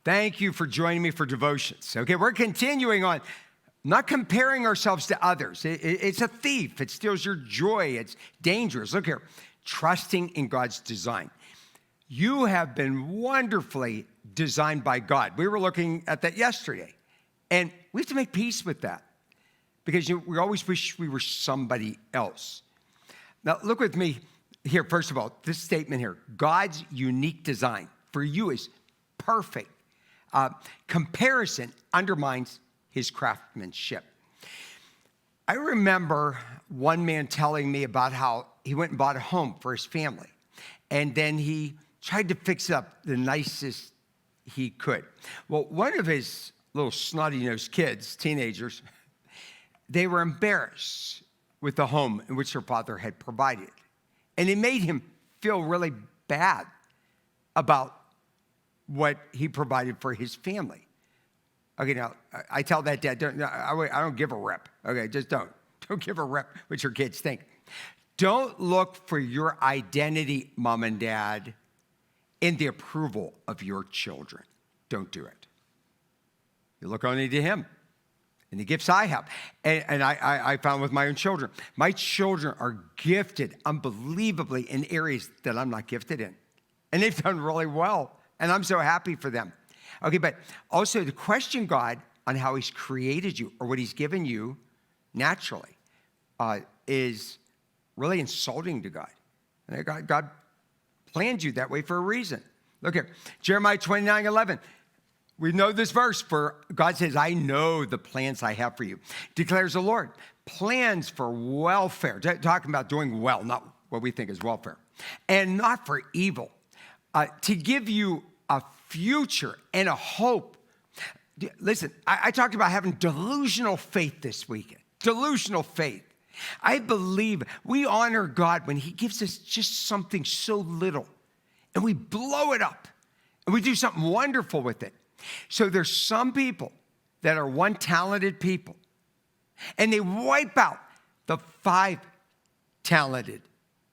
Thank you for joining me for devotions. Okay, we're continuing on not comparing ourselves to others. It's a thief. It steals your joy. It's dangerous. Look here, trusting in God's design. You have been wonderfully designed by God. We were looking at that yesterday, and we have to make peace with that because we always wish we were somebody else. Now, look with me here. First of all, this statement here, God's unique design for you is perfect. Comparison undermines his craftsmanship. I remember one man telling me about how he went and bought a home for his family, and then he tried to fix it up the nicest he could. Well, one of his little snotty-nosed kids, teenagers, they were embarrassed with the home in which their father had provided. And it made him feel really bad about what he provided for his family. Okay, now, I tell that dad, I don't give a rep. Okay, just don't. Don't give a rep what your kids think. Don't look for your identity, mom and dad, in the approval of your children. Don't do it. You look only to him and the gifts I have. And I found with my own children, my children are gifted unbelievably in areas that I'm not gifted in. And they've done really well. And I'm so happy for them. Okay, but also to question God on how he's created you or what he's given you naturally is really insulting to God. God planned you that way for a reason. Look here, Jeremiah 29:11. We know this verse, for God says, I know the plans I have for you, declares the Lord. Plans for welfare, talking about doing well, not what we think is welfare, and not for evil, to give you a future and a hope. Listen, I talked about having delusional faith this weekend. Delusional faith. I believe we honor God when he gives us just something so little and we blow it up and we do something wonderful with it. So there's some people that are one talented people and they wipe out the 5 talented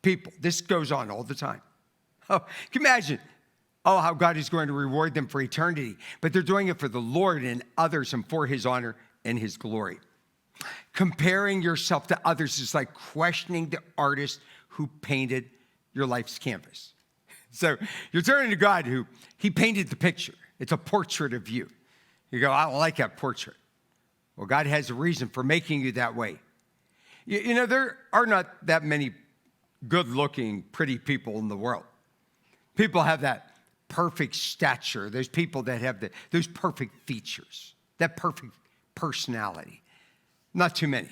people. This goes on all the time. Oh, can you imagine? Oh, how God is going to reward them for eternity. But they're doing it for the Lord and others and for his honor and his glory. Comparing yourself to others is like questioning the artist who painted your life's canvas. So you're turning to God who he painted the picture. It's a portrait of you. You go, I don't like that portrait. Well, God has a reason for making you that way. You know, there are not that many good-looking, pretty people in the world. People have that perfect stature. There's people that have those perfect features, that perfect personality. Not too many.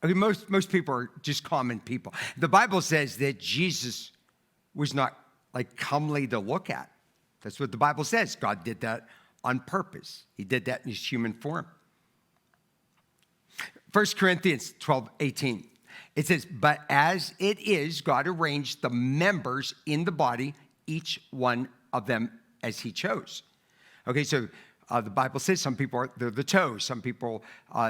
I mean, most people are just common people. The Bible says that Jesus was not like comely to look at. That's what the Bible says. God did that on purpose. He did that in his human form. 1 Corinthians 12:18. It says, but as it is, God arranged the members in the body, each one of them as he chose. Okay, so the Bible says some people they're the toes, some people,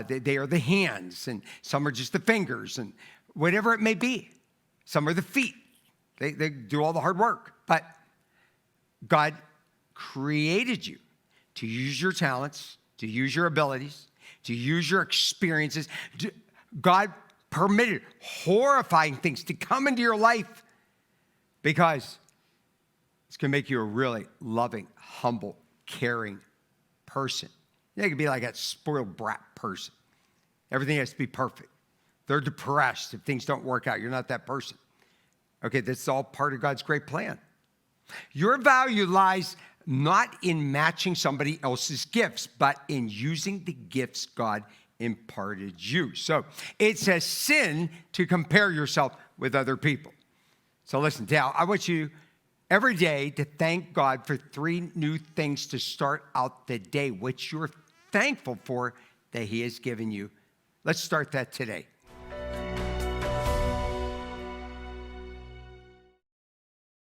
they are the hands, and some are just the fingers, and whatever it may be. Some are the feet. They do all the hard work. But God created you to use your talents, to use your abilities, to use your experiences. God permitted horrifying things to come into your life because it's going to make you a really loving, humble, caring person. You can be like that spoiled brat person. Everything has to be perfect. They're depressed if things don't work out. You're not that person. Okay, that's all part of God's great plan. Your value lies not in matching somebody else's gifts, but in using the gifts God imparted you. So it's a sin to compare yourself with other people. So listen, Dal, I want you every day to thank God for 3 new things to start out the day, which you're thankful for that he has given you. Let's start that today.